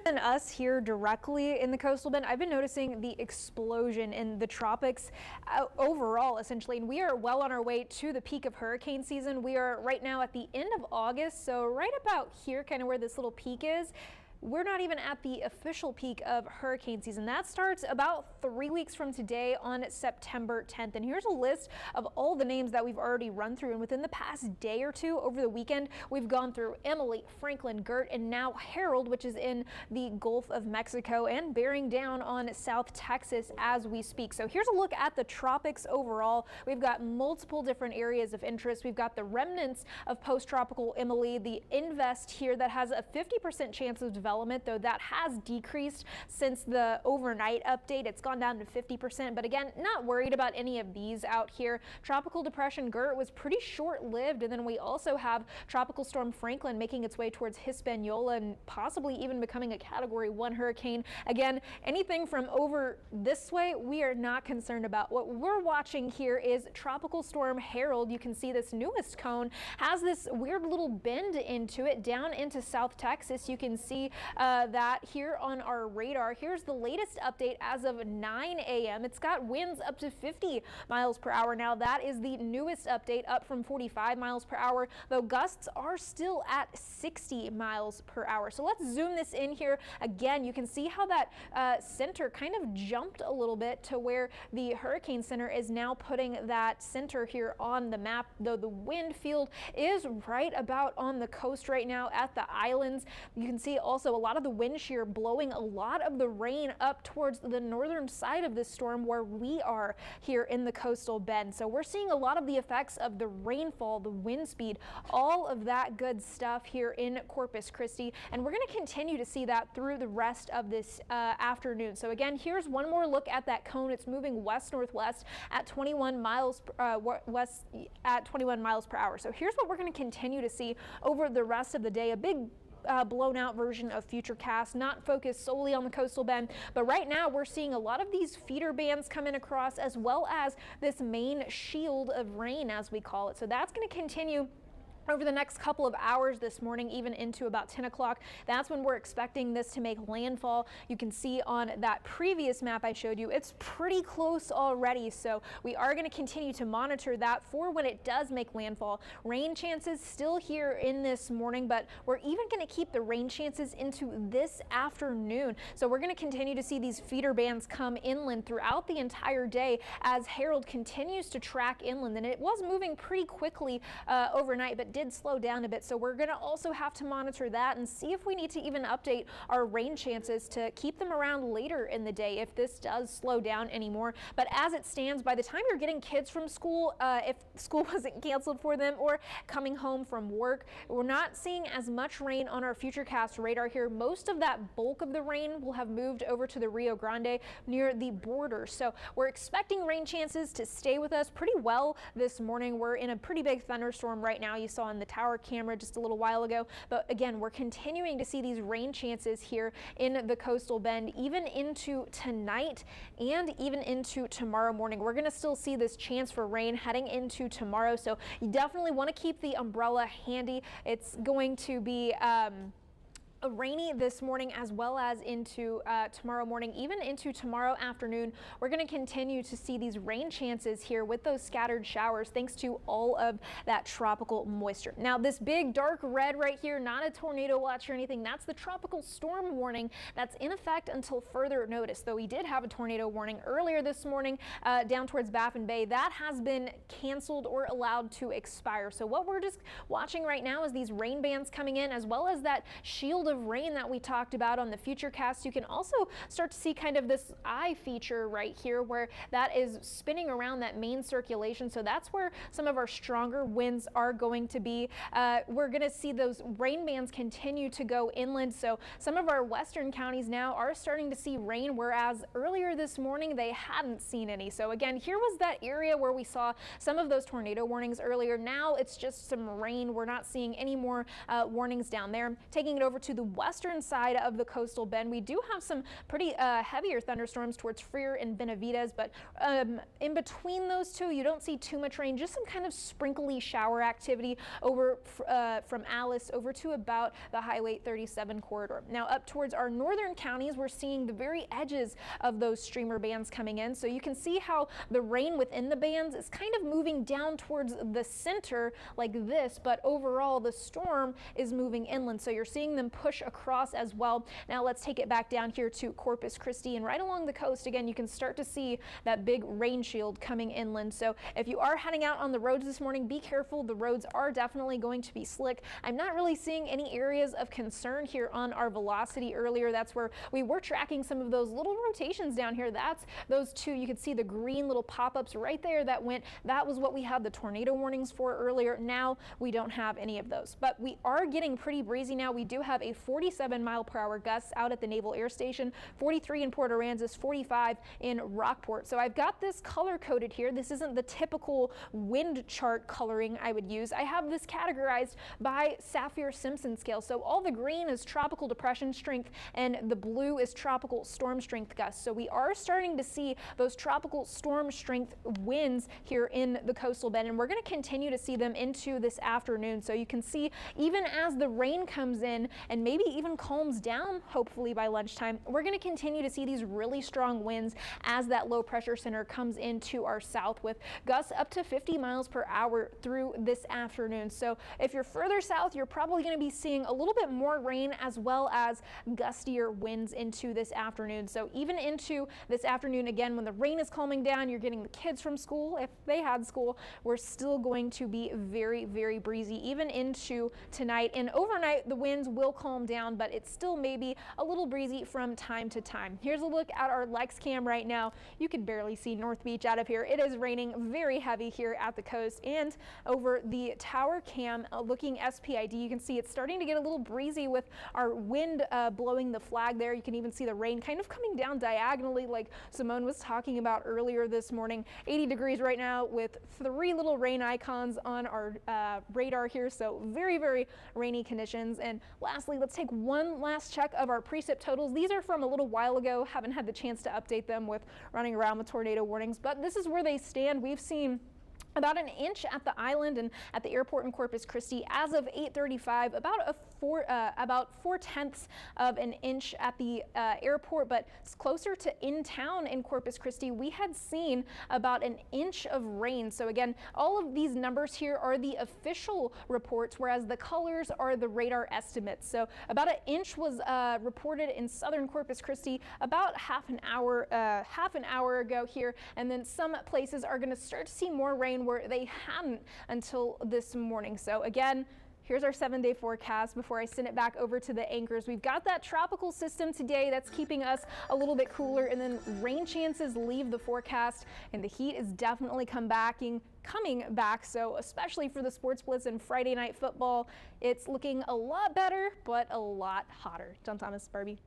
than us here directly in the coastal bend, I've been noticing the explosion in the tropics overall, essentially, and we are well on our way to the peak of hurricane season. We are right now at the end of August, so right about here, kind of where this little peak is. We're not even at the official peak of hurricane season. That starts about 3 weeks from today on September 10th. And here's a list of all the names that we've already run through. And within the past day or two over the weekend, we've gone through Emily, Franklin, Gert, and now Harold, which is in the Gulf of Mexico and bearing down on South Texas as we speak. So here's a look at the tropics overall. We've got multiple different areas of interest. We've got the remnants of post-tropical Emily, the invest here that has a 50% chance of development, though that has decreased since the overnight update. It's gone down to 50%, but again, not worried about any of these out here. Tropical depression Gert was pretty short-lived, and then we also have tropical storm Franklin making its way towards Hispaniola and possibly even becoming a Category 1 hurricane. Again, anything from over this way, we are not concerned about. What we're watching here is tropical storm Harold. You can see this newest cone has this weird little bend into it down into South Texas. You can see that here on our radar. Here's the latest update as of 9 a.m. It's got winds up to 50 miles per hour. Now that is the newest update, up from 45 miles per hour, though gusts are still at 60 miles per hour. So let's zoom this in here. Again, you can see how that center kind of jumped a little bit to where the hurricane center is now putting that center here on the map, though the wind field is right about on the coast right now at the islands. You can see also a lot of the wind shear blowing a lot of the rain up towards the northern side of this storm where we are here in the coastal bend. So we're seeing a lot of the effects of the rainfall, the wind speed, all of that good stuff here in Corpus Christi, and we're going to continue to see that through the rest of this afternoon. So again, here's one more look at that cone. It's moving west-northwest at 21 miles west at 21 miles per hour. So here's what we're going to continue to see over the rest of the day. A big blown out version of Futurecast, not focused solely on the coastal bend, but right now we're seeing a lot of these feeder bands coming across, as well as this main shield of rain, as we call it. So that's going to continue over the next couple of hours this morning, even into about 10 o'clock. That's when we're expecting this to make landfall. You can see on that previous map I showed you, it's pretty close already. So we are going to continue to monitor that for when it does make landfall. Rain chances still here in this morning, but we're even going to keep the rain chances into this afternoon. So we're going to continue to see these feeder bands come inland throughout the entire day as Harold continues to track inland. And it was moving pretty quickly overnight, but did slow down a bit. So we're going to also have to monitor that and see if we need to even update our rain chances to keep them around later in the day if this does slow down anymore. But as it stands, by the time you're getting kids from school, if school wasn't canceled for them, or coming home from work, we're not seeing as much rain on our Futurecast radar here. Most of that bulk of the rain will have moved over to the Rio Grande near the border. So we're expecting rain chances to stay with us pretty well this morning. We're in a pretty big thunderstorm right now. You saw on the tower camera just a little while ago, but again, we're continuing to see these rain chances here in the coastal bend even into tonight and even into tomorrow morning. We're going to still see this chance for rain heading into tomorrow, so you definitely want to keep the umbrella handy. It's going to be rainy this morning as well as into tomorrow morning, even into tomorrow afternoon. We're going to continue to see these rain chances here with those scattered showers thanks to all of that tropical moisture. Now this big dark red right here, not a tornado watch or anything, that's the tropical storm warning that's in effect until further notice. Though we did have a tornado warning earlier this morning down towards Baffin Bay, that has been canceled or allowed to expire. So what we're just watching right now is these rain bands coming in, as well as that shield of rain that we talked about on the Futurecast. You can also start to see kind of this eye feature right here where that is spinning around that main circulation. So that's where some of our stronger winds are going to be. We're going to see those rain bands continue to go inland. So some of our western counties now are starting to see rain, whereas earlier this morning they hadn't seen any. So again, here was that area where we saw some of those tornado warnings earlier. Now it's just some rain. We're not seeing any more warnings down there. Taking it over to the the western side of the coastal bend. We do have some pretty heavier thunderstorms towards Freer and Benavides, but in between those two, you don't see too much rain, just some kind of sprinkly shower activity over from Alice over to about the Highway 37 corridor. Now up towards our northern counties, we're seeing the very edges of those streamer bands coming in. So you can see how the rain within the bands is kind of moving down towards the center like this, but overall the storm is moving inland. So you're seeing them push across as well. Now let's take it back down here to Corpus Christi, and right along the coast again, you can start to see that big rain shield coming inland. So if you are heading out on the roads this morning, be careful. The roads are definitely going to be slick. I'm not really seeing any areas of concern here on our velocity earlier. That's where we were tracking some of those little rotations down here. That's those two. You could see the green little pop-ups right there that was what we had the tornado warnings for earlier. Now we don't have any of those, but we are getting pretty breezy now. We do have a 47-mile-per-hour gust out at the Naval Air Station, 43 in Port Aransas, 45 in Rockport. So I've got this color coded here. This isn't the typical wind chart coloring I would use. I have this categorized by Saffir-Simpson scale. So all the green is tropical depression strength and the blue is tropical storm strength gusts. So we are starting to see those tropical storm strength winds here in the coastal bend, and we're going to continue to see them into this afternoon. So you can see even as the rain comes in and maybe even calms down, hopefully by lunchtime, we're going to continue to see these really strong winds as that low pressure center comes into our south with gusts up to 50 miles per hour through this afternoon. So if you're further south, you're probably going to be seeing a little bit more rain as well as gustier winds into this afternoon. So even into this afternoon, again, when the rain is calming down, you're getting the kids from school. If they had school, we're still going to be very, very breezy even into tonight. And overnight, the winds will calm down, but it's still maybe a little breezy from time to time. Here's a look at our Lex cam right now. You can barely see North Beach out of here. It is raining very heavy here at the coast, and over the tower cam looking SPID, you can see it's starting to get a little breezy with our wind blowing the flag there. You can even see the rain kind of coming down diagonally like Simone was talking about earlier this morning. 80 degrees right now with 3 little rain icons on our radar here. So very, very rainy conditions. And lastly, let's take one last check of our precip totals. These are from a little while ago. Haven't had the chance to update them with running around with tornado warnings, but this is where they stand. We've seen about an inch at the island and at the airport in Corpus Christi as of 8:35, about 4/10 of an inch at the airport, but it's closer to in town in Corpus Christi. We had seen about an inch of rain. So again, all of these numbers here are the official reports, whereas the colors are the radar estimates. So about an inch was reported in southern Corpus Christi about half an hour ago here, and then some places are going to start to see more rain where they hadn't until this morning. So again, here's our 7-day forecast before I send it back over to the anchors. We've got that tropical system today that's keeping us a little bit cooler, and then rain chances leave the forecast, and the heat is definitely coming back. So especially for the Sports Blitz and Friday night football, it's looking a lot better, but a lot hotter. John Thomas, Barbie.